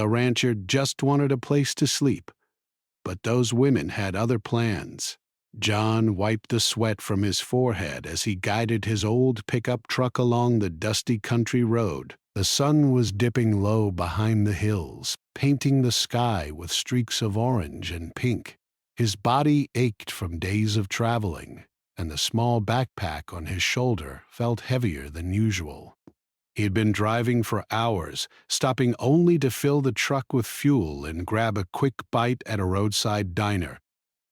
The rancher just wanted a place to sleep, but those women had other plans. John wiped the sweat from his forehead as he guided his old pickup truck along the dusty country road. The sun was dipping low behind the hills, painting the sky with streaks of orange and pink. His body ached from days of traveling, and the small backpack on his shoulder felt heavier than usual. He had been driving for hours, stopping only to fill the truck with fuel and grab a quick bite at a roadside diner.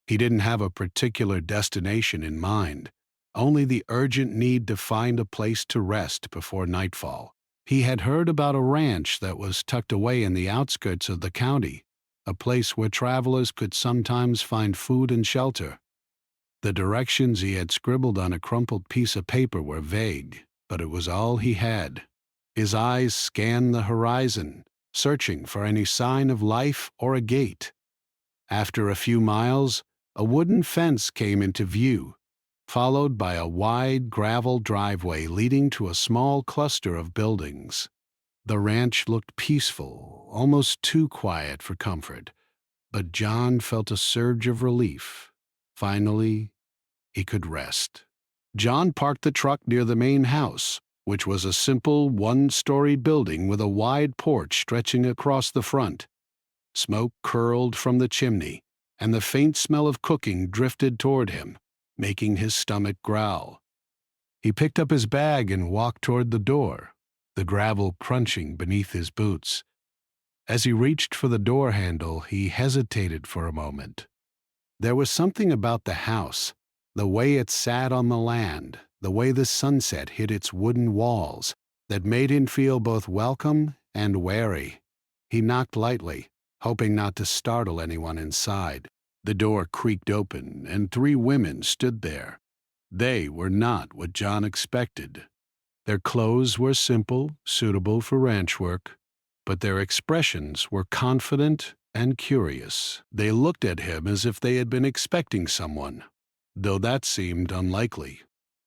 He didn't have a particular destination in mind, only the urgent need to find a place to rest before nightfall. He had heard about a ranch that was tucked away in the outskirts of the county, a place where travelers could sometimes find food and shelter. The directions he had scribbled on a crumpled piece of paper were vague, but it was all he had. His eyes scanned the horizon, searching for any sign of life or a gate. After a few miles, a wooden fence came into view, followed by a wide gravel driveway leading to a small cluster of buildings. The ranch looked peaceful, almost too quiet for comfort, but John felt a surge of relief. Finally, he could rest. John parked the truck near the main house, which was a simple one-story building with a wide porch stretching across the front. Smoke curled from the chimney, and the faint smell of cooking drifted toward him, making his stomach growl. He picked up his bag and walked toward the door, the gravel crunching beneath his boots. As he reached for the door handle, he hesitated for a moment. There was something about the house, the way it sat on the land, the way the sunset hit its wooden walls, that made him feel both welcome and wary. He knocked lightly, hoping not to startle anyone inside. The door creaked open, and 3 women stood there. They were not what John expected. Their clothes were simple, suitable for ranch work, but their expressions were confident and curious. They looked at him as if they had been expecting someone, though that seemed unlikely.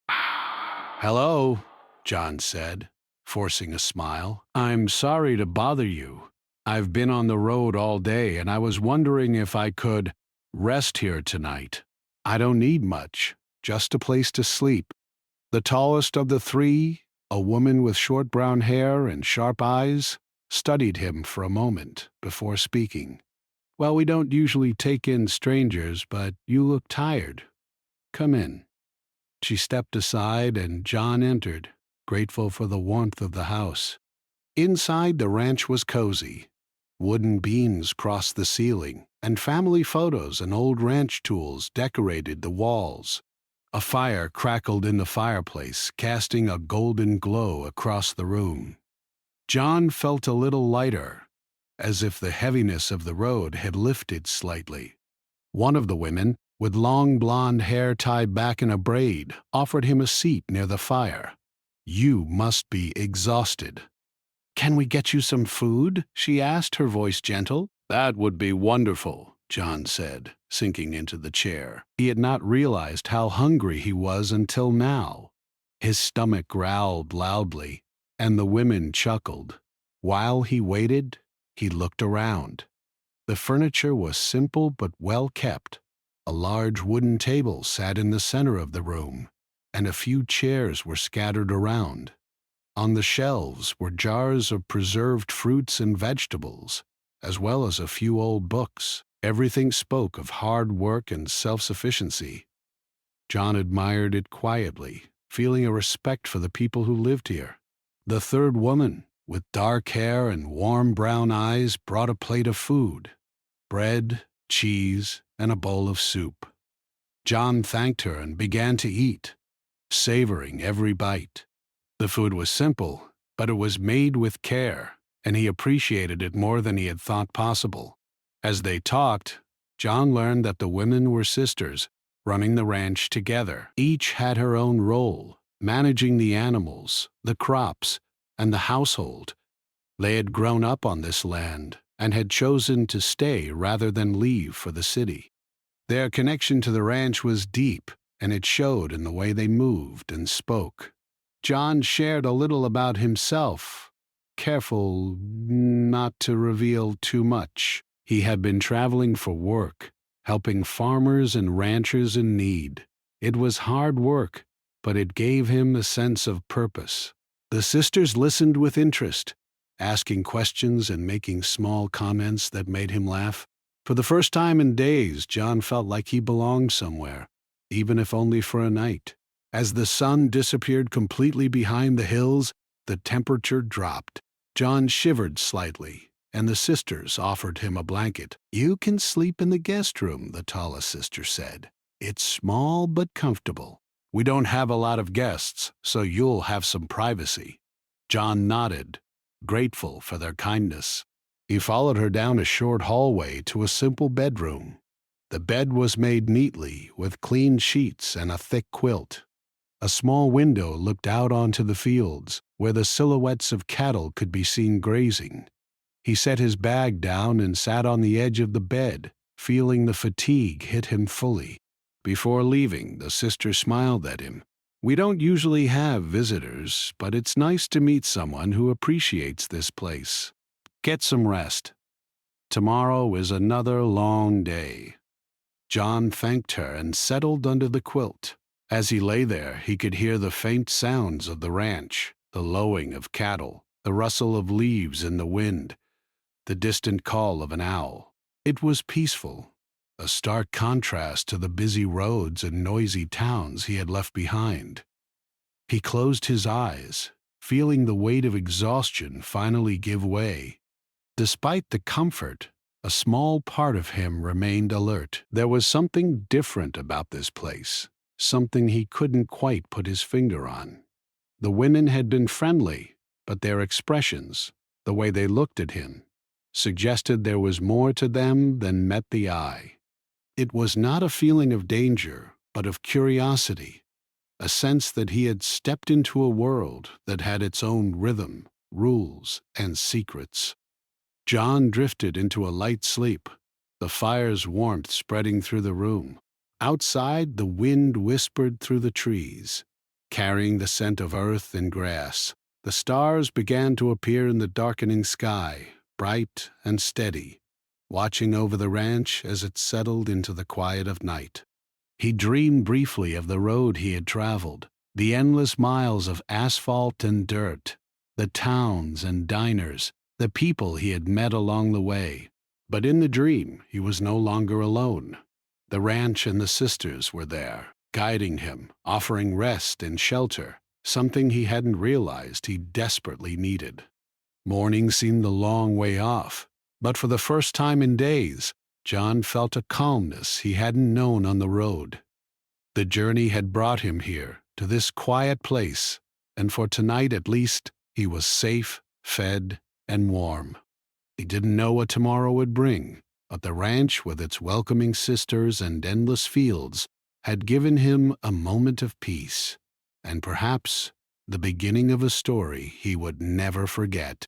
"Hello," John said, forcing a smile. "I'm sorry to bother you. I've been on the road all day, and I was wondering if I could rest here tonight. I don't need much, just a place to sleep." The tallest of the 3, a woman with short brown hair and sharp eyes, studied him for a moment before speaking. "Well, we don't usually take in strangers, but you look tired. Come in." She stepped aside, and John entered, grateful for the warmth of the house. Inside, the ranch was cozy. Wooden beams crossed the ceiling, and family photos and old ranch tools decorated the walls. A fire crackled in the fireplace, casting a golden glow across the room. John felt a little lighter, as if the heaviness of the road had lifted slightly. One of the women, with long blonde hair tied back in a braid, offered him a seat near the fire. "You must be exhausted." "Can we get you some food?" she asked, her voice gentle. "That would be wonderful," John said, sinking into the chair. He had not realized how hungry he was until now. His stomach growled loudly, and the women chuckled. While he waited, he looked around. The furniture was simple but well kept. A large wooden table sat in the center of the room, and a few chairs were scattered around. On the shelves were jars of preserved fruits and vegetables, as well as a few old books. Everything spoke of hard work and self-sufficiency. John admired it quietly, feeling a respect for the people who lived here. The 3rd woman, with dark hair and warm brown eyes, brought a plate of food: bread, cheese, and a bowl of soup. John thanked her and began to eat, savoring every bite. The food was simple, but it was made with care, and he appreciated it more than he had thought possible. As they talked, John learned that the women were sisters, running the ranch together. Each had her own role, managing the animals, the crops, and the household. They had grown up on this land and had chosen to stay rather than leave for the city. Their connection to the ranch was deep, and it showed in the way they moved and spoke. John shared a little about himself, careful not to reveal too much. He had been traveling for work, helping farmers and ranchers in need. It was hard work, but it gave him a sense of purpose. The sisters listened with interest, asking questions and making small comments that made him laugh. For the first time in days, John felt like he belonged somewhere, even if only for a night. As the sun disappeared completely behind the hills, the temperature dropped. John shivered slightly, and the sisters offered him a blanket. "You can sleep in the guest room," the tallest sister said. "It's small but comfortable. We don't have a lot of guests, so you'll have some privacy." John nodded, grateful for their kindness. He followed her down a short hallway to a simple bedroom. The bed was made neatly, with clean sheets and a thick quilt. A small window looked out onto the fields, where the silhouettes of cattle could be seen grazing. He set his bag down and sat on the edge of the bed, feeling the fatigue hit him fully. Before leaving, the sister smiled at him. "We don't usually have visitors, but it's nice to meet someone who appreciates this place. Get some rest. Tomorrow is another long day." John thanked her and settled under the quilt. As he lay there, he could hear the faint sounds of the ranch, the lowing of cattle, the rustle of leaves in the wind, the distant call of an owl. It was peaceful, a stark contrast to the busy roads and noisy towns he had left behind. He closed his eyes, feeling the weight of exhaustion finally give way. Despite the comfort, a small part of him remained alert. There was something different about this place, something he couldn't quite put his finger on. The women had been friendly, but their expressions, the way they looked at him, suggested there was more to them than met the eye. It was not a feeling of danger, but of curiosity, a sense that he had stepped into a world that had its own rhythm, rules, and secrets. John drifted into a light sleep, the fire's warmth spreading through the room. Outside, the wind whispered through the trees, carrying the scent of earth and grass. The stars began to appear in the darkening sky, bright and steady, watching over the ranch as it settled into the quiet of night. He dreamed briefly of the road he had traveled, the endless miles of asphalt and dirt, the towns and diners, the people he had met along the way. But in the dream, he was no longer alone. The ranch and the sisters were there, guiding him, offering rest and shelter, something he hadn't realized he desperately needed. Morning seemed a long way off, but for the first time in days, John felt a calmness he hadn't known on the road. The journey had brought him here, to this quiet place, and for tonight at least, he was safe, fed, and warm. He didn't know what tomorrow would bring, but the ranch with its welcoming sisters and endless fields had given him a moment of peace, and perhaps the beginning of a story he would never forget.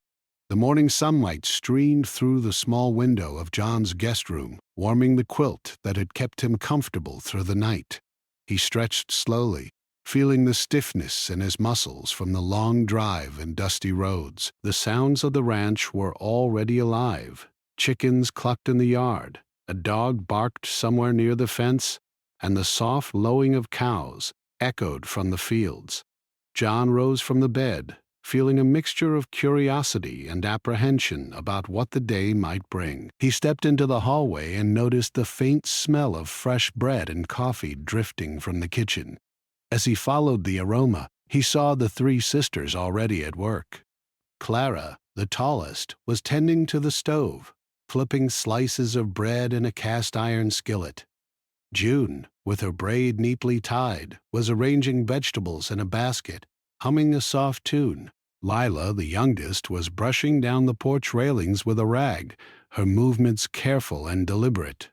The morning sunlight streamed through the small window of John's guest room, warming the quilt that had kept him comfortable through the night. He stretched slowly, feeling the stiffness in his muscles from the long drive and dusty roads. The sounds of the ranch were already alive. Chickens clucked in the yard, a dog barked somewhere near the fence, and the soft lowing of cows echoed from the fields. John rose from the bed, feeling a mixture of curiosity and apprehension about what the day might bring. He stepped into the hallway and noticed the faint smell of fresh bread and coffee drifting from the kitchen. As he followed the aroma, he saw the three sisters already at work. Clara, the tallest, was tending to the stove, flipping slices of bread in a cast-iron skillet. June, with her braid neatly tied, was arranging vegetables in a basket, humming a soft tune. Lila, the youngest, was brushing down the porch railings with a rag, her movements careful and deliberate.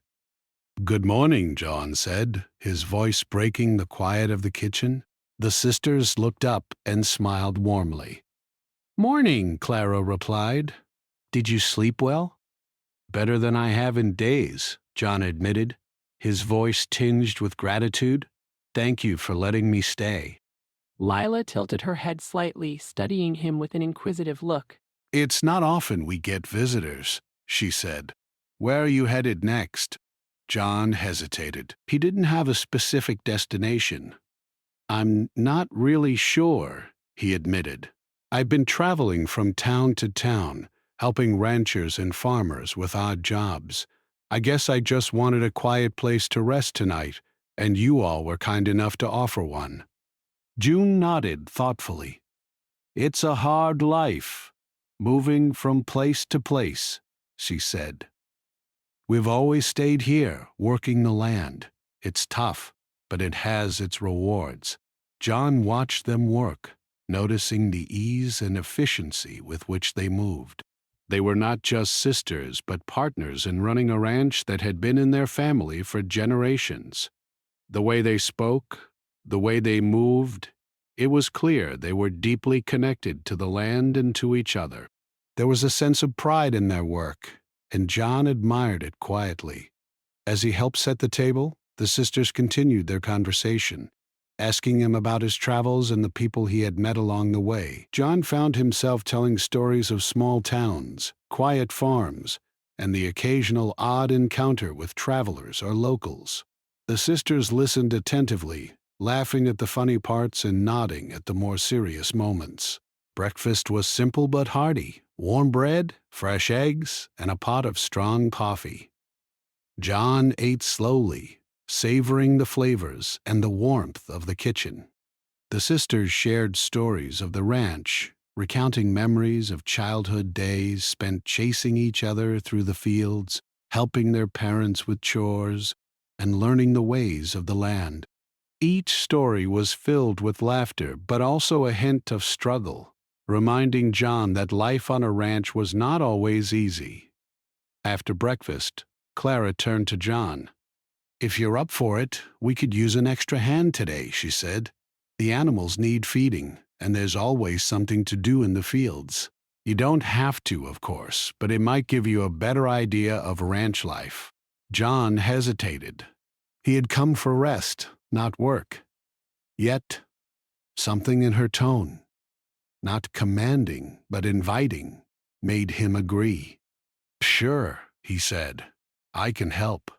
"Good morning," John said, his voice breaking the quiet of the kitchen. The sisters looked up and smiled warmly. "Morning," Clara replied. "Did you sleep well?" "Better than I have in days," John admitted, his voice tinged with gratitude. "Thank you for letting me stay." Lila tilted her head slightly, studying him with an inquisitive look. It's not often we get visitors, she said. Where are you headed next? John hesitated. He didn't have a specific destination. I'm not really sure, he admitted. I've been traveling from town to town, helping ranchers and farmers with odd jobs. I guess I just wanted a quiet place to rest tonight, and you all were kind enough to offer one. June nodded thoughtfully. It's a hard life, moving from place to place, she said. We've always stayed here, working the land. It's tough, but it has its rewards. John watched them work, noticing the ease and efficiency with which they moved. They were not just sisters, but partners in running a ranch that had been in their family for generations. The way they spoke, the way they moved, it was clear they were deeply connected to the land and to each other. There was a sense of pride in their work, and John admired it quietly. As he helped set the table, the sisters continued their conversation, asking him about his travels and the people he had met along the way. John found himself telling stories of small towns, quiet farms, and the occasional odd encounter with travelers or locals. The sisters listened attentively, laughing at the funny parts and nodding at the more serious moments. Breakfast was simple but hearty: warm bread, fresh eggs, and a pot of strong coffee. John ate slowly, savoring the flavors and the warmth of the kitchen. The sisters shared stories of the ranch, recounting memories of childhood days spent chasing each other through the fields, helping their parents with chores, and learning the ways of the land. Each story was filled with laughter, but also a hint of struggle, reminding John that life on a ranch was not always easy. After breakfast, Clara turned to John. If you're up for it, we could use an extra hand today, she said. The animals need feeding, and there's always something to do in the fields. You don't have to, of course, but it might give you a better idea of ranch life. John hesitated. He had come for rest, not work. Yet, something in her tone, not commanding but inviting, made him agree. Sure, he said. I can help.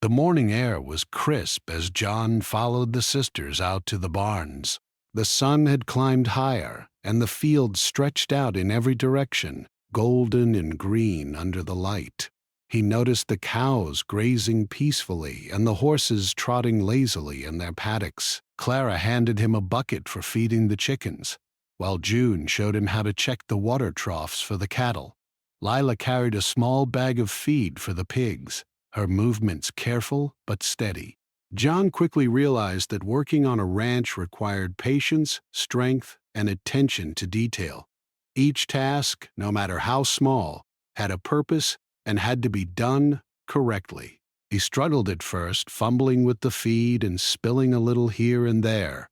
The morning air was crisp as John followed the sisters out to the barns. The sun had climbed higher, and the fields stretched out in every direction, golden and green under the light. He noticed the cows grazing peacefully and the horses trotting lazily in their paddocks. Clara handed him a bucket for feeding the chickens, while June showed him how to check the water troughs for the cattle. Lila carried a small bag of feed for the pigs, her movements careful but steady. John quickly realized that working on a ranch required patience, strength, and attention to detail. Each task, no matter how small, had a purpose and had to be done correctly. He struggled at first, fumbling with the feed and spilling a little here and there.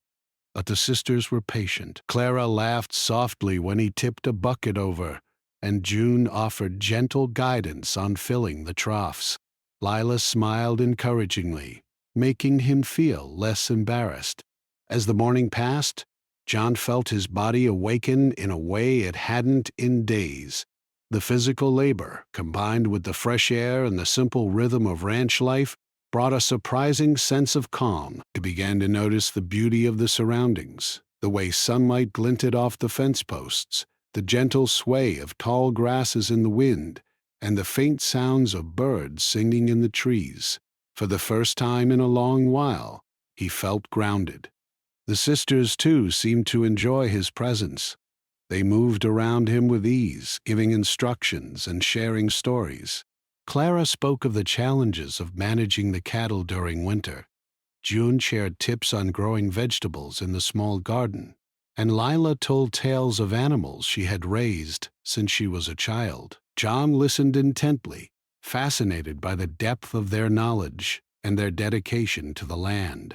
But the sisters were patient. Clara laughed softly when he tipped a bucket over, and June offered gentle guidance on filling the troughs. Lila smiled encouragingly, making him feel less embarrassed. As the morning passed, John felt his body awaken in a way it hadn't in days. The physical labor, combined with the fresh air and the simple rhythm of ranch life, brought a surprising sense of calm. He began to notice the beauty of the surroundings, the way sunlight glinted off the fence posts, the gentle sway of tall grasses in the wind, and the faint sounds of birds singing in the trees. For the first time in a long while, he felt grounded. The sisters, too, seemed to enjoy his presence. They moved around him with ease, giving instructions and sharing stories. Clara spoke of the challenges of managing the cattle during winter. June shared tips on growing vegetables in the small garden, and Lila told tales of animals she had raised since she was a child. John listened intently, fascinated by the depth of their knowledge and their dedication to the land.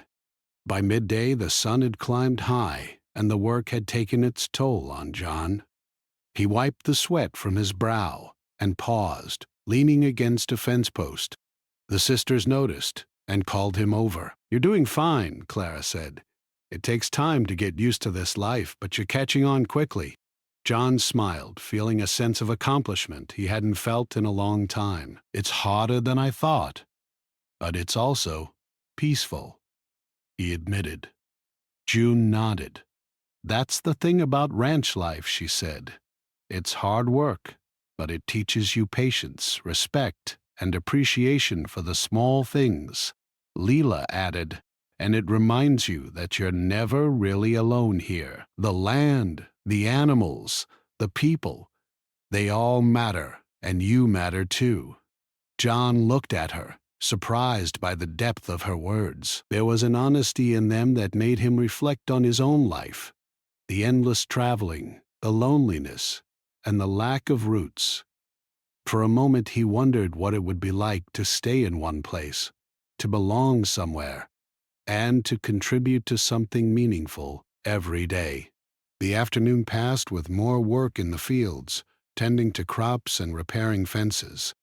By midday, the sun had climbed high, and the work had taken its toll on John. He wiped the sweat from his brow and paused, leaning against a fence post. The sisters noticed and called him over. "You're doing fine," Clara said. "It takes time to get used to this life, but you're catching on quickly." John smiled, feeling a sense of accomplishment he hadn't felt in a long time. It's harder than I thought, but it's also peaceful, he admitted. June nodded. That's the thing about ranch life, she said. It's hard work, but it teaches you patience, respect, and appreciation for the small things. Leela added, and it reminds you that you're never really alone here. The land, the animals, the people, they all matter, and you matter too. John looked at her, surprised by the depth of her words. There was an honesty in them that made him reflect on his own life, the endless traveling, the loneliness, and the lack of roots. For a moment he wondered what it would be like to stay in one place, to belong somewhere, and to contribute to something meaningful every day. The afternoon passed with more work in the fields, tending to crops and repairing fences.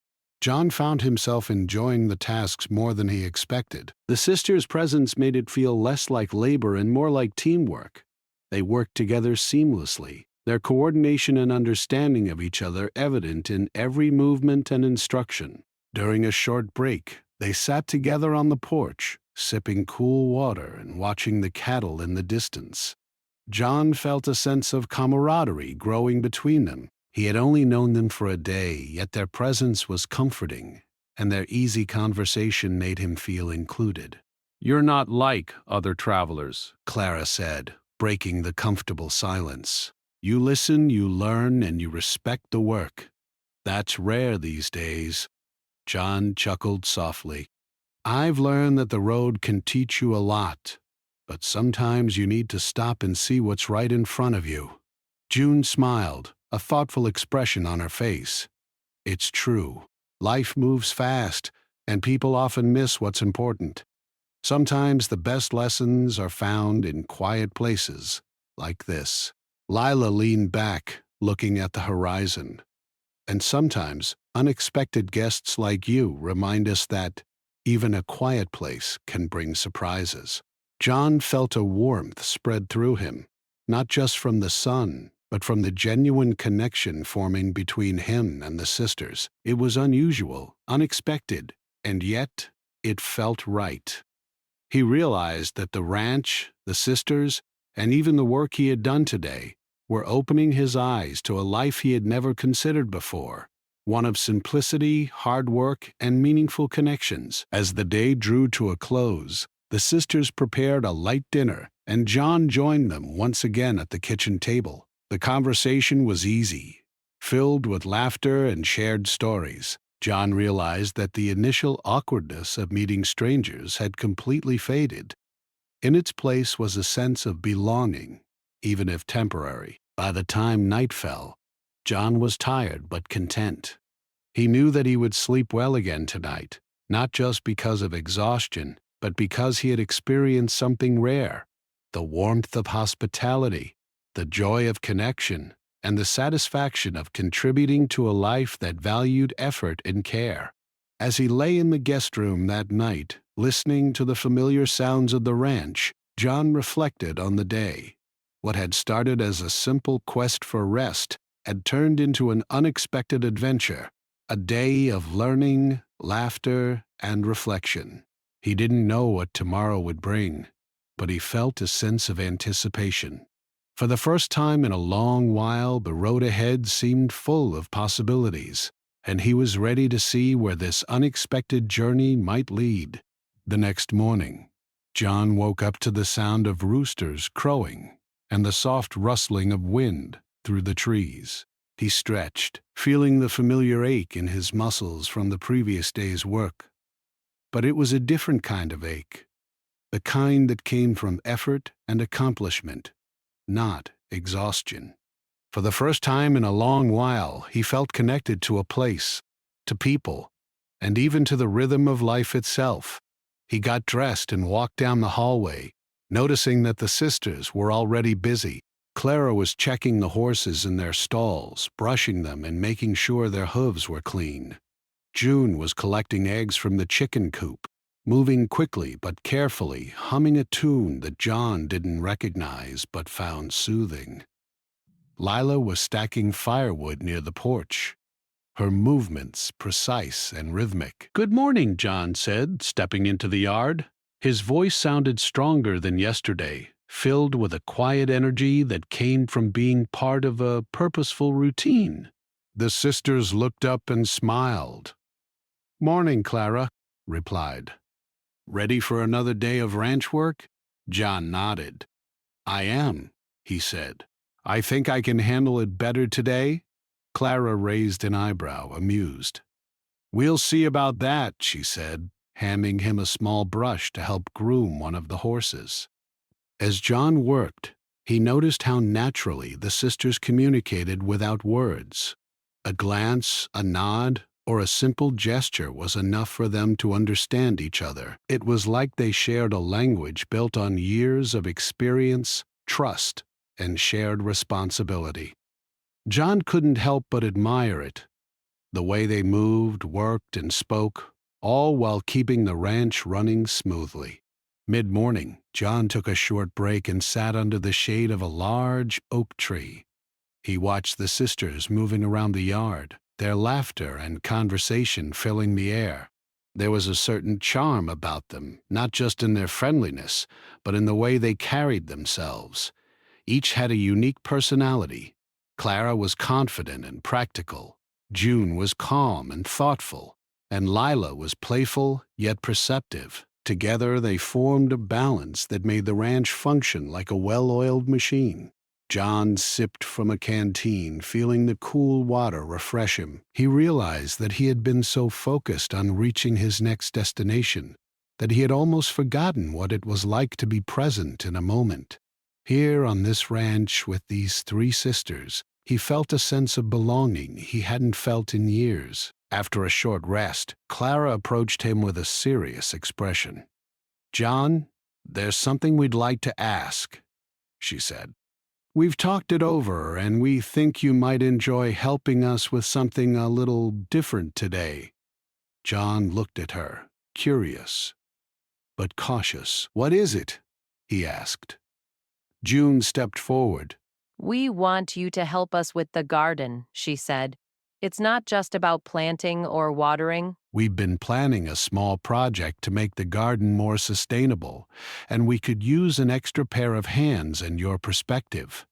John found himself enjoying the tasks more than he expected. The sisters' presence made it feel less like labor and more like teamwork. They worked together seamlessly, their coordination and understanding of each other evident in every movement and instruction. During a short break, they sat together on the porch, sipping cool water and watching the cattle in the distance. John felt a sense of camaraderie growing between them. He had only known them for a day, yet their presence was comforting, and their easy conversation made him feel included. "You're not like other travelers," Clara said, breaking the comfortable silence. "You listen, you learn, and you respect the work. That's rare these days." John chuckled softly. "I've learned that the road can teach you a lot, but sometimes you need to stop and see what's right in front of you." June smiled, a thoughtful expression on her face. It's true. Life moves fast, and people often miss what's important. Sometimes the best lessons are found in quiet places, like this. Lila leaned back, looking at the horizon. And sometimes unexpected guests like you remind us that even a quiet place can bring surprises. John felt a warmth spread through him, not just from the sun, but from the genuine connection forming between him and the sisters. It was unusual, unexpected, and yet it felt right. He realized that the ranch, the sisters, and even the work he had done today were opening his eyes to a life he had never considered before, one of simplicity, hard work, and meaningful connections. As the day drew to a close, the sisters prepared a light dinner, and John joined them once again at the kitchen table. The conversation was easy, filled with laughter and shared stories. John realized that the initial awkwardness of meeting strangers had completely faded. In its place was a sense of belonging, even if temporary. By the time night fell, John was tired but content. He knew that he would sleep well again tonight, not just because of exhaustion, but because he had experienced something rare: the warmth of hospitality, the joy of connection, and the satisfaction of contributing to a life that valued effort and care. As he lay in the guest room that night, listening to the familiar sounds of the ranch, John reflected on the day. What had started as a simple quest for rest had turned into an unexpected adventure, a day of learning, laughter, and reflection. He didn't know what tomorrow would bring, but he felt a sense of anticipation. For the first time in a long while, the road ahead seemed full of possibilities, and he was ready to see where this unexpected journey might lead. The next morning, John woke up to the sound of roosters crowing and the soft rustling of wind through the trees. He stretched, feeling the familiar ache in his muscles from the previous day's work. But it was a different kind of ache, the kind that came from effort and accomplishment, not exhaustion. For the first time in a long while, he felt connected to a place, to people, and even to the rhythm of life itself. He got dressed and walked down the hallway, noticing that the sisters were already busy. Clara was checking the horses in their stalls, brushing them and making sure their hooves were clean. June was collecting eggs from the chicken coop, moving quickly but carefully, humming a tune that John didn't recognize but found soothing. Lila was stacking firewood near the porch, her movements precise and rhythmic. "Good morning," John said, stepping into the yard. His voice sounded stronger than yesterday, filled with a quiet energy that came from being part of a purposeful routine. The sisters looked up and smiled. "Morning, Clara," replied. "Ready for another day of ranch work?" John nodded. "I am," he said. "I think I can handle it better today." Clara raised an eyebrow, amused. "We'll see about that," she said, handing him a small brush to help groom one of the horses. As John worked, he noticed how naturally the sisters communicated without words. A glance, a nod, or a simple gesture was enough for them to understand each other. It was like they shared a language built on years of experience, trust, and shared responsibility. John couldn't help but admire it. The way they moved, worked, and spoke, all while keeping the ranch running smoothly. Mid-morning, John took a short break and sat under the shade of a large oak tree. He watched the sisters moving around the yard, their laughter and conversation filling the air. There was a certain charm about them, not just in their friendliness, but in the way they carried themselves. Each had a unique personality. Clara was confident and practical. June was calm and thoughtful, and Lila was playful yet perceptive. Together they formed a balance that made the ranch function like a well-oiled machine. John sipped from a canteen, feeling the cool water refresh him. He realized that he had been so focused on reaching his next destination that he had almost forgotten what it was like to be present in a moment. Here on this ranch with these three sisters, he felt a sense of belonging he hadn't felt in years. After a short rest, Clara approached him with a serious expression. "John, there's something we'd like to ask," she said. "We've talked it over, and we think you might enjoy helping us with something a little different today." John looked at her, curious, but cautious. "What is it?" he asked. June stepped forward. "We want you to help us with the garden," she said. "It's not just about planting or watering." "We've been planning a small project to make the garden more sustainable, and we could use an extra pair of hands and your perspective."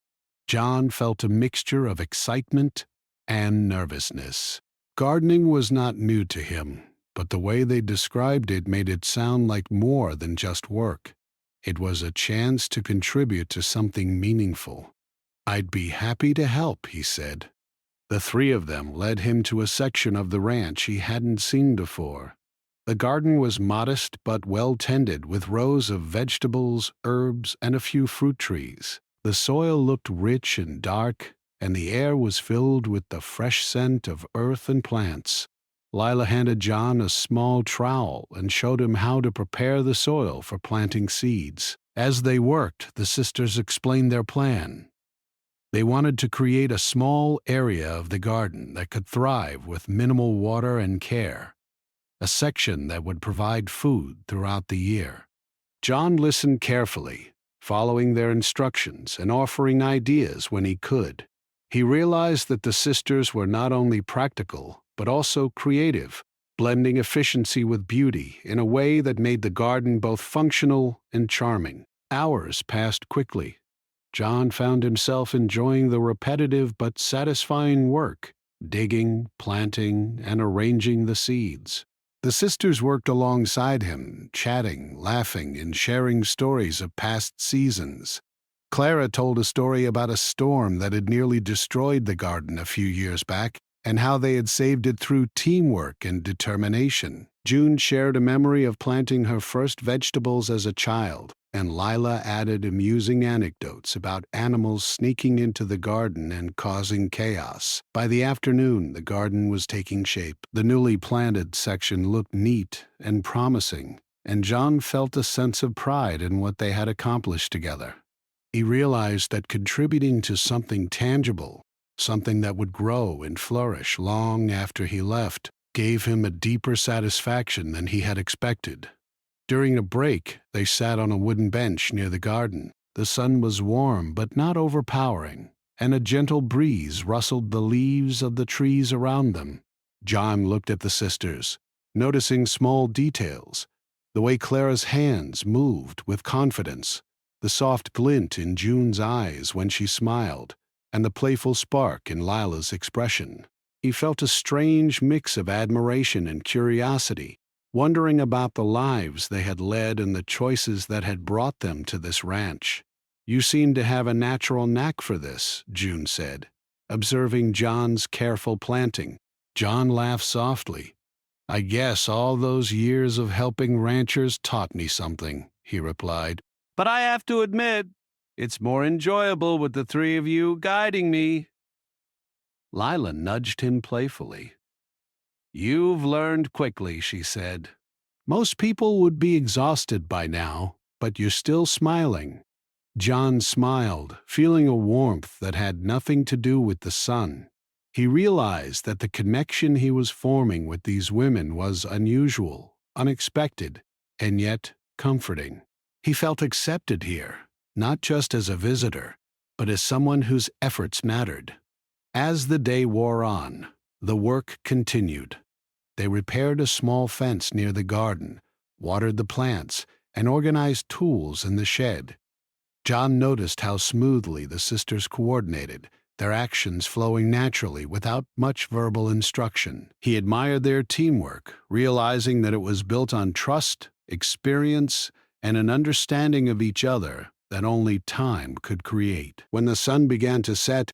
John felt a mixture of excitement and nervousness. Gardening was not new to him, but the way they described it made it sound like more than just work. It was a chance to contribute to something meaningful. "I'd be happy to help," he said. The three of them led him to a section of the ranch he hadn't seen before. The garden was modest but well tended, with rows of vegetables, herbs, and a few fruit trees. The soil looked rich and dark, and the air was filled with the fresh scent of earth and plants. Lila handed John a small trowel and showed him how to prepare the soil for planting seeds. As they worked, the sisters explained their plan. They wanted to create a small area of the garden that could thrive with minimal water and care, a section that would provide food throughout the year. John listened carefully, following their instructions and offering ideas when he could. He realized that the sisters were not only practical, but also creative, blending efficiency with beauty in a way that made the garden both functional and charming. Hours passed quickly. John found himself enjoying the repetitive but satisfying work, digging, planting, and arranging the seeds. The sisters worked alongside him, chatting, laughing, and sharing stories of past seasons. Clara told a story about a storm that had nearly destroyed the garden a few years back, and how they had saved it through teamwork and determination. June shared a memory of planting her first vegetables as a child, and Lila added amusing anecdotes about animals sneaking into the garden and causing chaos. By the afternoon, the garden was taking shape. The newly planted section looked neat and promising, and John felt a sense of pride in what they had accomplished together. He realized that contributing to something tangible, something that would grow and flourish long after he left, gave him a deeper satisfaction than he had expected. During a break, they sat on a wooden bench near the garden. The sun was warm but not overpowering, and a gentle breeze rustled the leaves of the trees around them. John looked at the sisters, noticing small details, the way Clara's hands moved with confidence, the soft glint in June's eyes when she smiled, and the playful spark in Lila's expression. He felt a strange mix of admiration and curiosity, wondering about the lives they had led and the choices that had brought them to this ranch. "You seem to have a natural knack for this," June said, observing John's careful planting. John laughed softly. "I guess all those years of helping ranchers taught me something," he replied. "But I have to admit, it's more enjoyable with the three of you guiding me." Lila nudged him playfully. "You've learned quickly," she said. "Most people would be exhausted by now, but you're still smiling." John smiled, feeling a warmth that had nothing to do with the sun. He realized that the connection he was forming with these women was unusual, unexpected, and yet comforting. He felt accepted here, not just as a visitor, but as someone whose efforts mattered. As the day wore on, the work continued. They repaired a small fence near the garden, watered the plants, and organized tools in the shed. John noticed how smoothly the sisters coordinated, their actions flowing naturally without much verbal instruction. He admired their teamwork, realizing that it was built on trust, experience, and an understanding of each other that only time could create. When the sun began to set,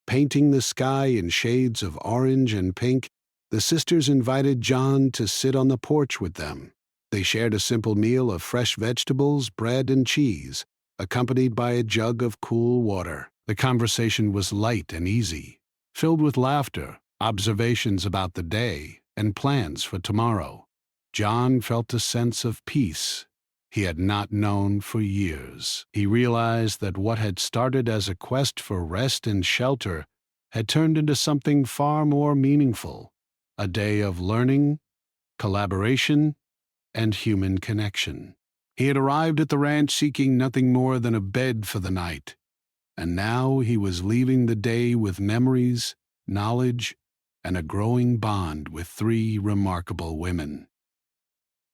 painting the sky in shades of orange and pink, the sisters invited John to sit on the porch with them. They shared a simple meal of fresh vegetables, bread, and cheese, accompanied by a jug of cool water. The conversation was light and easy, filled with laughter, observations about the day, and plans for tomorrow. John felt a sense of peace he had not known for years. He realized that what had started as a quest for rest and shelter had turned into something far more meaningful, a day of learning, collaboration, and human connection. He had arrived at the ranch seeking nothing more than a bed for the night, and now he was leaving the day with memories, knowledge, and a growing bond with three remarkable women.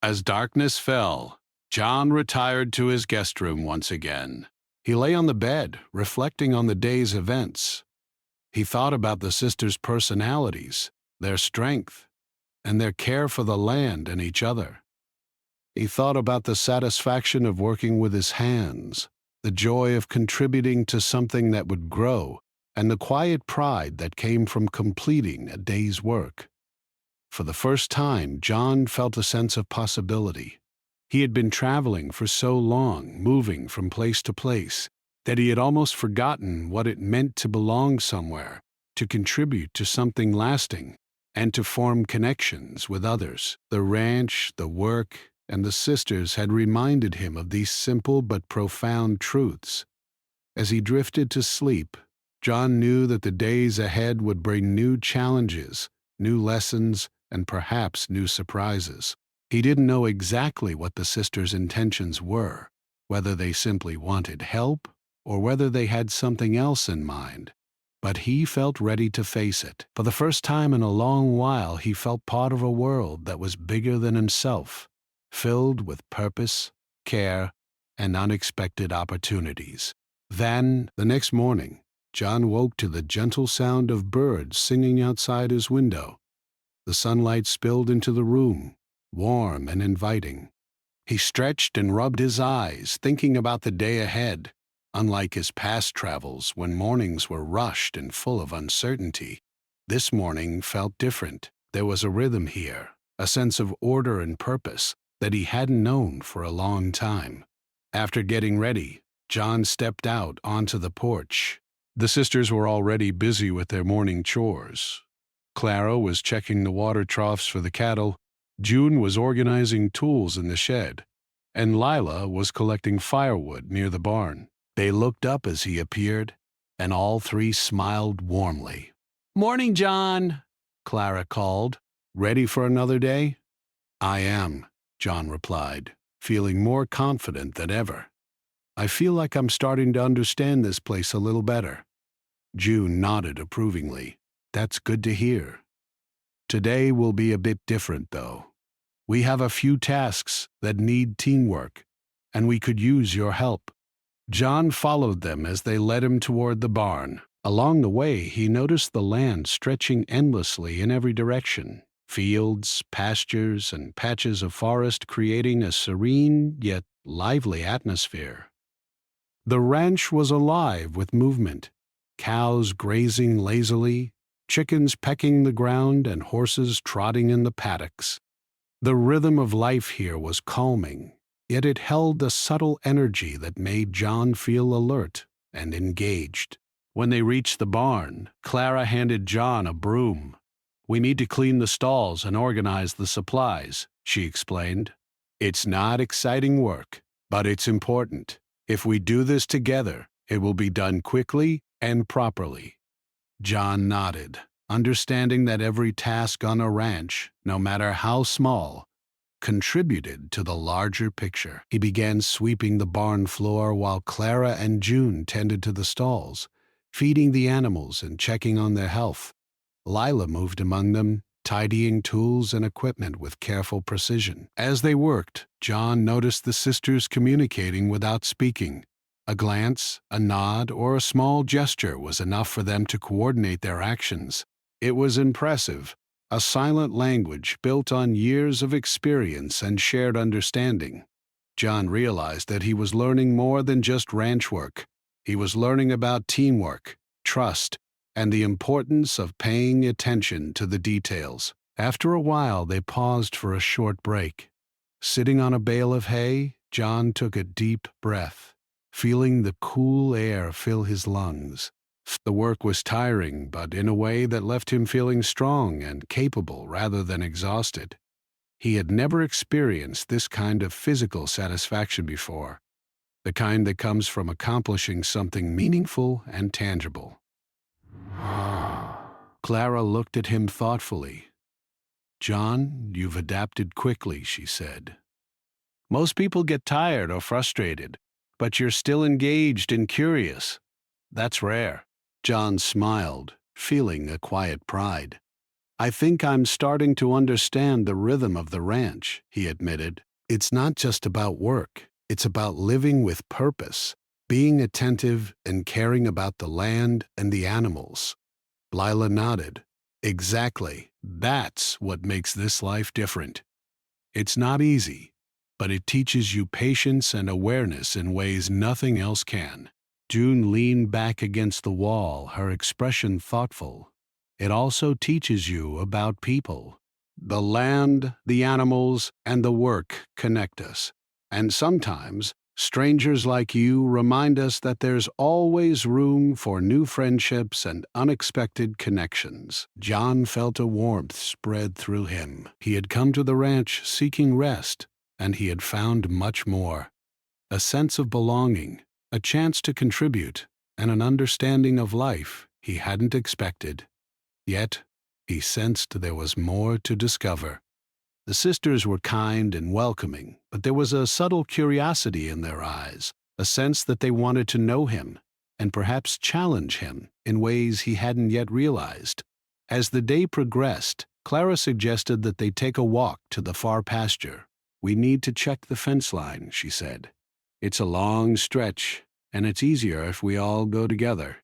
As darkness fell, John retired to his guest room once again. He lay on the bed, reflecting on the day's events. He thought about the sisters' personalities, their strength, and their care for the land and each other. He thought about the satisfaction of working with his hands, the joy of contributing to something that would grow, and the quiet pride that came from completing a day's work. For the first time, John felt a sense of possibility. He had been traveling for so long, moving from place to place, that he had almost forgotten what it meant to belong somewhere, to contribute to something lasting, and to form connections with others. The ranch, the work, and the sisters had reminded him of these simple but profound truths. As he drifted to sleep, John knew that the days ahead would bring new challenges, new lessons, and perhaps new surprises. He didn't know exactly what the sisters' intentions were, whether they simply wanted help or whether they had something else in mind. But he felt ready to face it. For the first time in a long while, he felt part of a world that was bigger than himself, filled with purpose, care, and unexpected opportunities. Then, the next morning, John woke to the gentle sound of birds singing outside his window. The sunlight spilled into the room, warm and inviting. He stretched and rubbed his eyes, thinking about the day ahead. Unlike his past travels, when mornings were rushed and full of uncertainty, this morning felt different. There was a rhythm here, a sense of order and purpose that he hadn't known for a long time. After getting ready, John stepped out onto the porch. The sisters were already busy with their morning chores. Clara was checking the water troughs for the cattle, June was organizing tools in the shed, and Lila was collecting firewood near the barn. They looked up as he appeared, and all three smiled warmly. "Morning, John," Clara called. "Ready for another day?" "I am," John replied, feeling more confident than ever. "I feel like I'm starting to understand this place a little better." June nodded approvingly. That's good to hear. Today will be a bit different, though. We have a few tasks that need teamwork, and we could use your help. John followed them as they led him toward the barn. Along the way, he noticed the land stretching endlessly in every direction. Fields, pastures, and patches of forest creating a serene yet lively atmosphere. The ranch was alive with movement, cows grazing lazily, chickens pecking the ground, and horses trotting in the paddocks. The rhythm of life here was calming, yet it held a subtle energy that made John feel alert and engaged. When they reached the barn, Clara handed John a broom. "We need to clean the stalls and organize the supplies," she explained. "It's not exciting work, but it's important. If we do this together, it will be done quickly and properly." John nodded, understanding that every task on a ranch, no matter how small, contributed to the larger picture. He began sweeping the barn floor while Clara and June tended to the stalls, feeding the animals and checking on their health. Lila moved among them, tidying tools and equipment with careful precision. As they worked, John noticed the sisters communicating without speaking. A glance, a nod, or a small gesture was enough for them to coordinate their actions. It was impressive, a silent language built on years of experience and shared understanding. John realized that he was learning more than just ranch work. He was learning about teamwork, trust, and the importance of paying attention to the details. After a while, they paused for a short break. Sitting on a bale of hay, John took a deep breath, feeling the cool air fill his lungs. The work was tiring, but in a way that left him feeling strong and capable rather than exhausted. He had never experienced this kind of physical satisfaction before, the kind that comes from accomplishing something meaningful and tangible. Clara looked at him thoughtfully. "John, you've adapted quickly," she said. "Most people get tired or frustrated, but you're still engaged and curious. That's rare." John smiled, feeling a quiet pride. "I think I'm starting to understand the rhythm of the ranch," he admitted. "It's not just about work. It's about living with purpose, being attentive and caring about the land and the animals." Lila nodded. "Exactly. That's what makes this life different. It's not easy, but it teaches you patience and awareness in ways nothing else can." June leaned back against the wall, her expression thoughtful. "It also teaches you about people. The land, the animals, and the work connect us. And sometimes, strangers like you remind us that there's always room for new friendships and unexpected connections." John felt a warmth spread through him. He had come to the ranch seeking rest, and he had found much more. A sense of belonging, a chance to contribute, and an understanding of life he hadn't expected. Yet, he sensed there was more to discover. The sisters were kind and welcoming, but there was a subtle curiosity in their eyes, a sense that they wanted to know him, and perhaps challenge him in ways he hadn't yet realized. As the day progressed, Clara suggested that they take a walk to the far pasture. "We need to check the fence line," she said. "It's a long stretch, and it's easier if we all go together."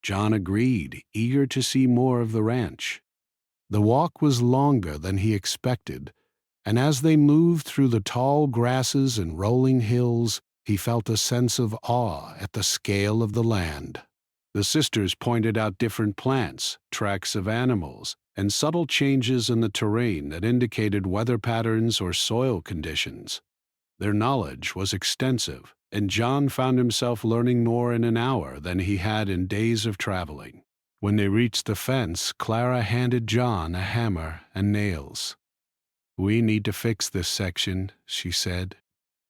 John agreed, eager to see more of the ranch. The walk was longer than he expected, and as they moved through the tall grasses and rolling hills, he felt a sense of awe at the scale of the land. The sisters pointed out different plants, tracks of animals, and subtle changes in the terrain that indicated weather patterns or soil conditions. Their knowledge was extensive, and John found himself learning more in an hour than he had in days of traveling. When they reached the fence, Clara handed John a hammer and nails. "We need to fix this section," she said.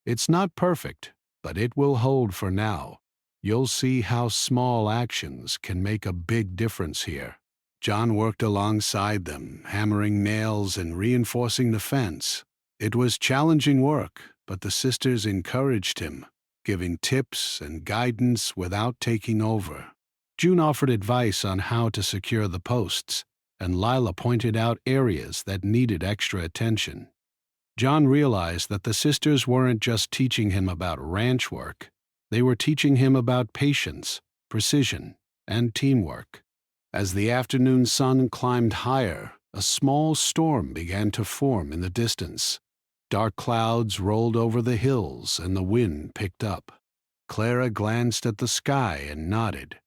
"It's not perfect, but it will hold for now. You'll see how small actions can make a big difference here." John worked alongside them, hammering nails and reinforcing the fence. It was challenging work, but the sisters encouraged him, giving tips and guidance without taking over. June offered advice on how to secure the posts, and Lila pointed out areas that needed extra attention. John realized that the sisters weren't just teaching him about ranch work, they were teaching him about patience, precision, and teamwork. As the afternoon sun climbed higher, a small storm began to form in the distance. Dark clouds rolled over the hills and the wind picked up. Clara glanced at the sky and nodded.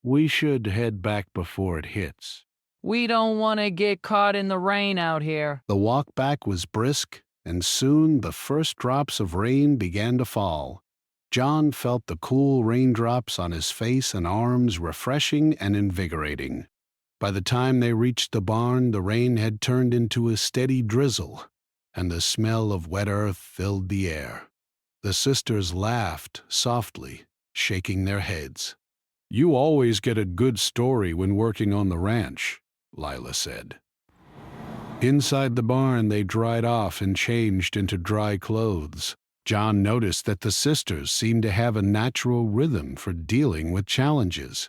"We should head back before it hits." We don't want to get caught in the rain out here. The walk back was brisk, and soon the first drops of rain began to fall. John felt the cool raindrops on his face and arms, refreshing and invigorating. By the time they reached the barn, the rain had turned into a steady drizzle, and the smell of wet earth filled the air. The sisters laughed softly, shaking their heads. "You always get a good story when working on the ranch," Lila said. Inside the barn, they dried off and changed into dry clothes. John noticed that the sisters seemed to have a natural rhythm for dealing with challenges.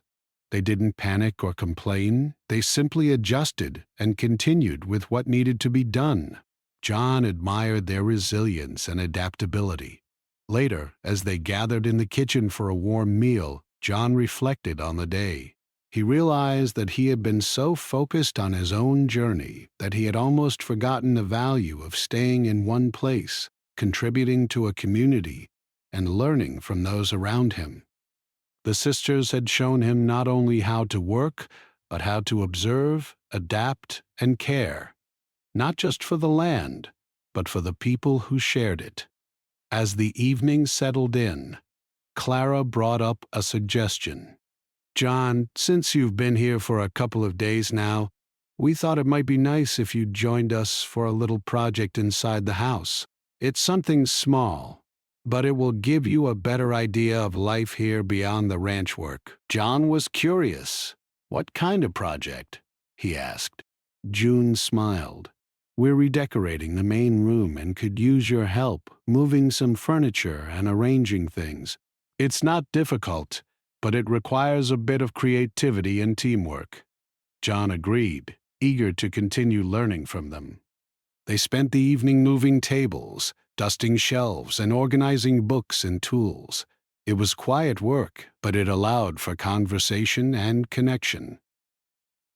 They didn't panic or complain, they simply adjusted and continued with what needed to be done. John admired their resilience and adaptability. Later, as they gathered in the kitchen for a warm meal, John reflected on the day. He realized that he had been so focused on his own journey that he had almost forgotten the value of staying in one place, contributing to a community, and learning from those around him. The sisters had shown him not only how to work, but how to observe, adapt, and care, not just for the land, but for the people who shared it. As the evening settled in, Clara brought up a suggestion. "John, since you've been here for a couple of days now, we thought it might be nice if you joined us for a little project inside the house. It's something small, but it will give you a better idea of life here beyond the ranch work." John was curious. "What kind of project?" he asked. June smiled. "We're redecorating the main room and could use your help moving some furniture and arranging things. It's not difficult, but it requires a bit of creativity and teamwork." John agreed, eager to continue learning from them. They spent the evening moving tables, dusting shelves, and organizing books and tools. It was quiet work, but it allowed for conversation and connection.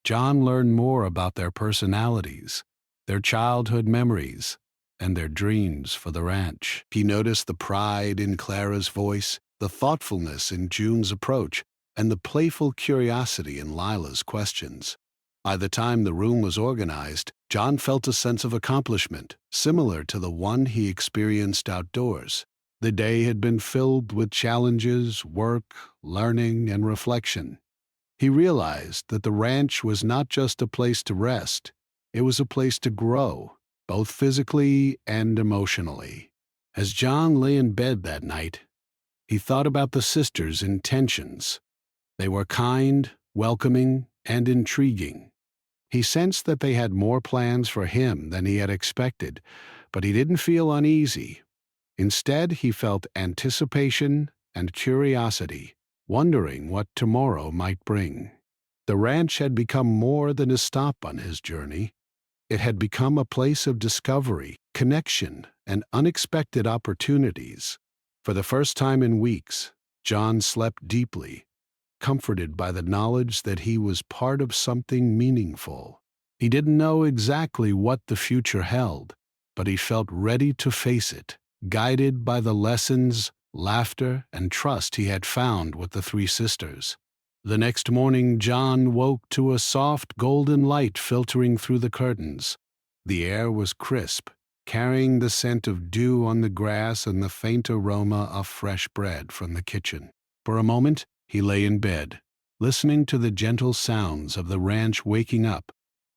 John learned more about their personalities, their childhood memories, and their dreams for the ranch. He noticed the pride in Clara's voice, the thoughtfulness in June's approach, and the playful curiosity in Lila's questions. By the time the room was organized, John felt a sense of accomplishment, similar to the one he experienced outdoors. The day had been filled with challenges, work, learning, and reflection. He realized that the ranch was not just a place to rest, it was a place to grow, both physically and emotionally. As John lay in bed that night, he thought about the sisters' intentions. They were kind, welcoming, and intriguing. He sensed that they had more plans for him than he had expected, but he didn't feel uneasy. Instead, he felt anticipation and curiosity, wondering what tomorrow might bring. The ranch had become more than a stop on his journey. It had become a place of discovery, connection, and unexpected opportunities. For the first time in weeks, John slept deeply, comforted by the knowledge that he was part of something meaningful. He didn't know exactly what the future held, but he felt ready to face it, guided by the lessons, laughter, and trust he had found with the three sisters. The next morning, John woke to a soft golden light filtering through the curtains. The air was crisp, carrying the scent of dew on the grass and the faint aroma of fresh bread from the kitchen. For a moment, he lay in bed, listening to the gentle sounds of the ranch waking up,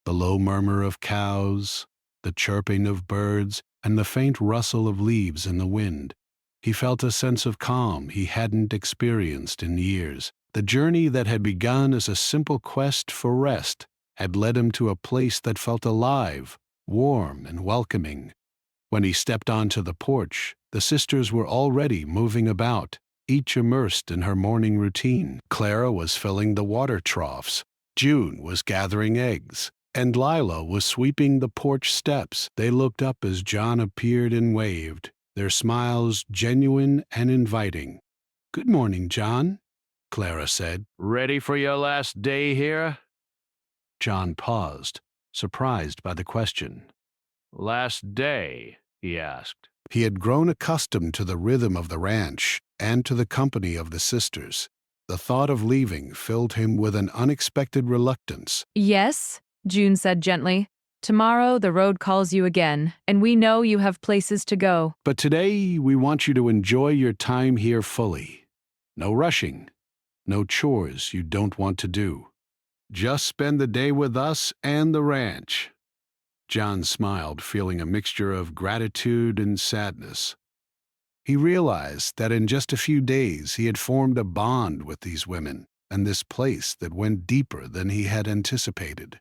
the low murmur of cows, the chirping of birds, and the faint rustle of leaves in the wind. He felt a sense of calm he hadn't experienced in years. The journey that had begun as a simple quest for rest had led him to a place that felt alive, warm, and welcoming. When he stepped onto the porch, the sisters were already moving about, each immersed in her morning routine. Clara was filling the water troughs, June was gathering eggs, and Lila was sweeping the porch steps. They looked up as John appeared and waved, their smiles genuine and inviting. "Good morning, John," Clara said. Ready for your last day here? John paused, surprised by the question. Last day, he asked. He had grown accustomed to the rhythm of the ranch and to the company of the sisters. The thought of leaving filled him with an unexpected reluctance. Yes, June said gently. Tomorrow the road calls you again, and we know you have places to go. But today we want you to enjoy your time here fully. No rushing, no chores you don't want to do. Just spend the day with us and the ranch. John smiled, feeling a mixture of gratitude and sadness. He realized that in just a few days he had formed a bond with these women and this place that went deeper than he had anticipated.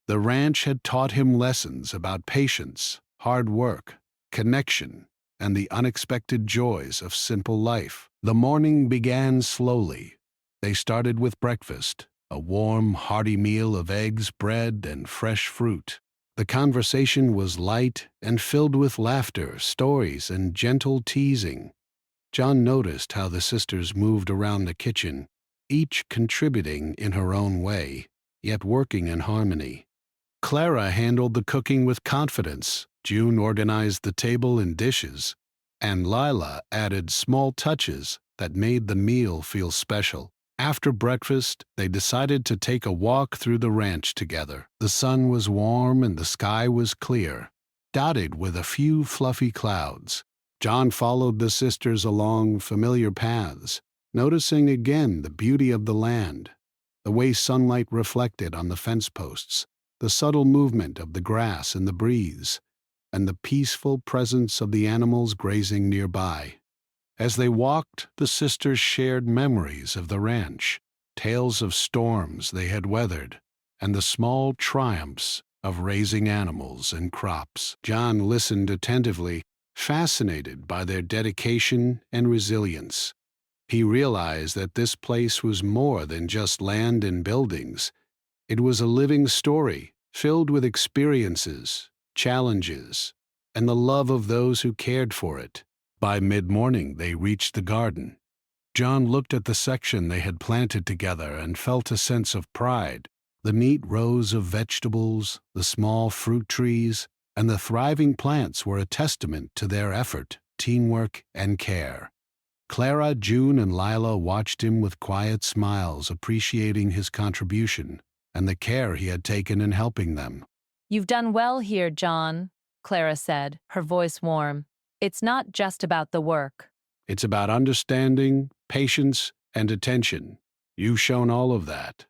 The ranch had taught him lessons about patience, hard work, connection, and the unexpected joys of simple life. The morning began slowly. They started with breakfast, a warm, hearty meal of eggs, bread, and fresh fruit. The conversation was light and filled with laughter, stories, and gentle teasing. John noticed how the sisters moved around the kitchen, each contributing in her own way, yet working in harmony. Clara handled the cooking with confidence, June organized the table and dishes, and Lila added small touches that made the meal feel special. After breakfast, they decided to take a walk through the ranch together. The sun was warm and the sky was clear, dotted with a few fluffy clouds. John followed the sisters along familiar paths, noticing again the beauty of the land, the way sunlight reflected on the fence posts, the subtle movement of the grass in the breeze, and the peaceful presence of the animals grazing nearby. As they walked, the sisters shared memories of the ranch, tales of storms they had weathered, and the small triumphs of raising animals and crops. John listened attentively, fascinated by their dedication and resilience. He realized that this place was more than just land and buildings. It was a living story, filled with experiences, challenges, and the love of those who cared for it. By mid-morning, they reached the garden. John looked at the section they had planted together and felt a sense of pride. The neat rows of vegetables, the small fruit trees, and the thriving plants were a testament to their effort, teamwork, and care. Clara, June, and Lila watched him with quiet smiles, appreciating his contribution and the care he had taken in helping them. You've done well here, John, Clara said, her voice warm. It's not just about the work. It's about understanding, patience, and attention. You've shown all of that.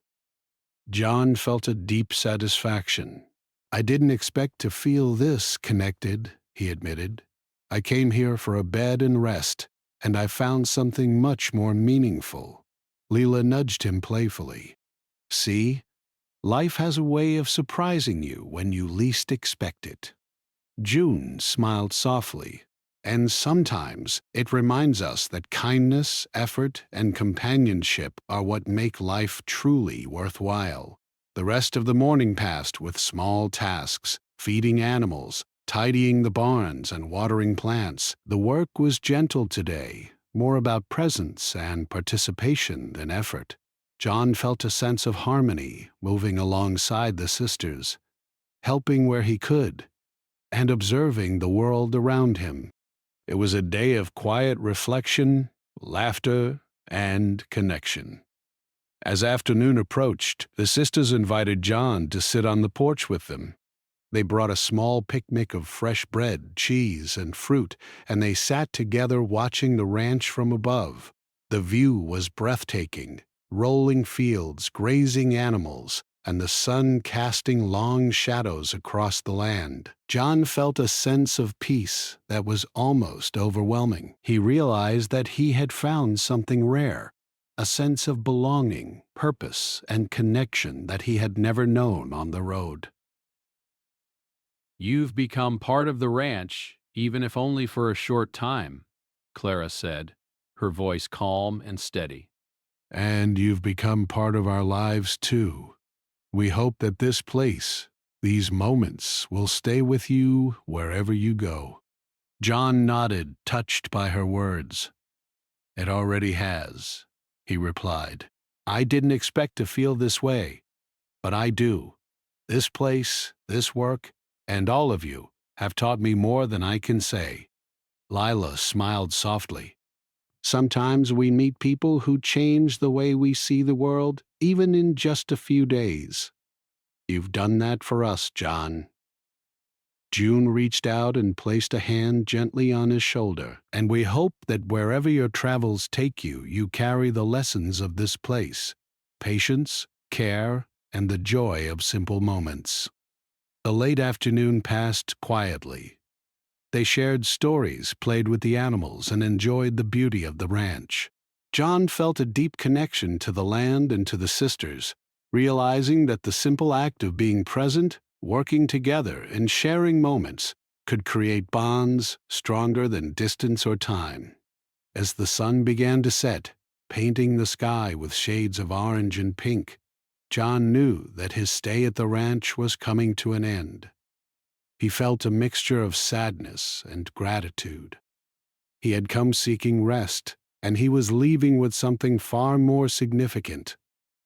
John felt a deep satisfaction. I didn't expect to feel this connected, he admitted. I came here for a bed and rest, and I found something much more meaningful. Leela nudged him playfully. See, life has a way of surprising you when you least expect it. June smiled softly. And sometimes it reminds us that kindness, effort, and companionship are what make life truly worthwhile. The rest of the morning passed with small tasks, feeding animals, tidying the barns, and watering plants. The work was gentle today, more about presence and participation than effort. John felt a sense of harmony moving alongside the sisters, helping where he could, and observing the world around him. It was a day of quiet reflection, laughter, and connection. As afternoon approached, the sisters invited John to sit on the porch with them. They brought a small picnic of fresh bread, cheese, and fruit, and they sat together watching the ranch from above. The view was breathtaking, rolling fields, grazing animals, and the sun casting long shadows across the land. John felt a sense of peace that was almost overwhelming. He realized that he had found something rare, a sense of belonging, purpose, and connection that he had never known on the road. You've become part of the ranch, even if only for a short time, Clara said, her voice calm and steady. And you've become part of our lives too. We hope that this place, these moments, will stay with you wherever you go. John nodded, touched by her words. It already has, he replied. I didn't expect to feel this way, but I do. This place, this work, and all of you have taught me more than I can say. Lila smiled softly. Sometimes we meet people who change the way we see the world, even in just a few days. You've done that for us, John. June reached out and placed a hand gently on his shoulder, and we hope that wherever your travels take you, you carry the lessons of this place: patience, care, and the joy of simple moments. The late afternoon passed quietly. They shared stories, played with the animals, and enjoyed the beauty of the ranch. John felt a deep connection to the land and to the sisters, realizing that the simple act of being present, working together, and sharing moments could create bonds stronger than distance or time. As the sun began to set, painting the sky with shades of orange and pink, John knew that his stay at the ranch was coming to an end. He felt a mixture of sadness and gratitude. He had come seeking rest, and he was leaving with something far more significant: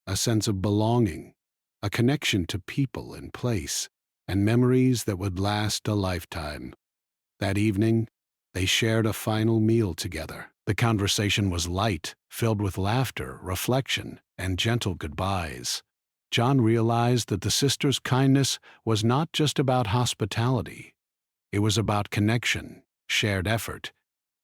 a sense of belonging, a connection to people and place, and memories that would last a lifetime. That evening, they shared a final meal together. The conversation was light, filled with laughter, reflection, and gentle goodbyes. John realized that the sisters' kindness was not just about hospitality. It was about connection, shared effort,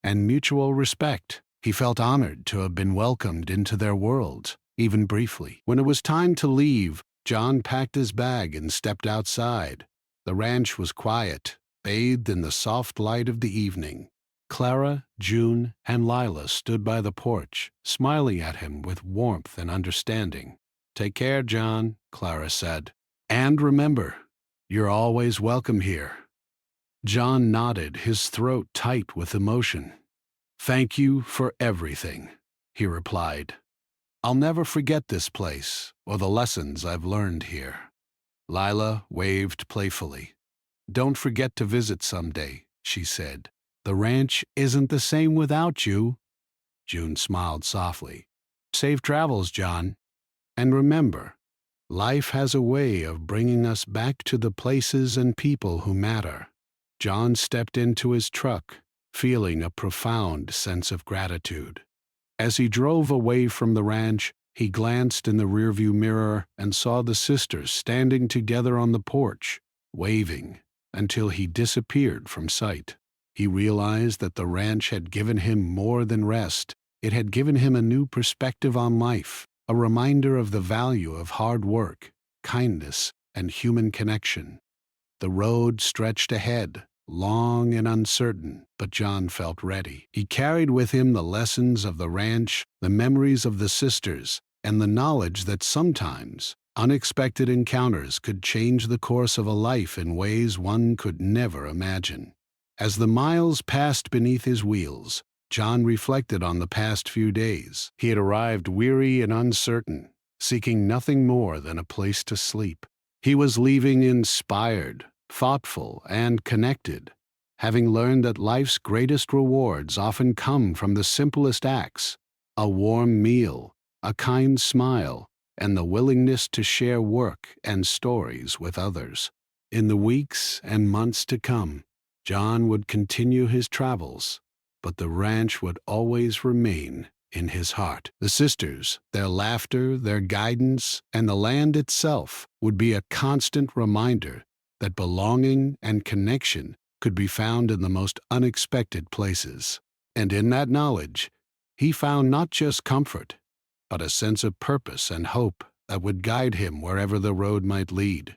and mutual respect. He felt honored to have been welcomed into their world, even briefly. When it was time to leave, John packed his bag and stepped outside. The ranch was quiet, bathed in the soft light of the evening. Clara, June, and Lila stood by the porch, smiling at him with warmth and understanding. Take care, John, Clara said. And remember, you're always welcome here. John nodded, his throat tight with emotion. Thank you for everything, he replied. I'll never forget this place or the lessons I've learned here. Lila waved playfully. Don't forget to visit someday, she said. The ranch isn't the same without you. June smiled softly. Safe travels, John. And remember, life has a way of bringing us back to the places and people who matter. John stepped into his truck, feeling a profound sense of gratitude. As he drove away from the ranch, he glanced in the rearview mirror and saw the sisters standing together on the porch, waving, until he disappeared from sight. He realized that the ranch had given him more than rest. It had given him a new perspective on life, a reminder of the value of hard work, kindness, and human connection. The road stretched ahead, long and uncertain, but John felt ready. He carried with him the lessons of the ranch, the memories of the sisters, and the knowledge that sometimes unexpected encounters could change the course of a life in ways one could never imagine. As the miles passed beneath his wheels, John reflected on the past few days. He had arrived weary and uncertain, seeking nothing more than a place to sleep. He was leaving inspired, thoughtful, and connected, having learned that life's greatest rewards often come from the simplest acts: a warm meal, a kind smile, and the willingness to share work and stories with others. In the weeks and months to come, John would continue his travels, but the ranch would always remain in his heart. The sisters, their laughter, their guidance, and the land itself would be a constant reminder that belonging and connection could be found in the most unexpected places. And in that knowledge, he found not just comfort, but a sense of purpose and hope that would guide him wherever the road might lead.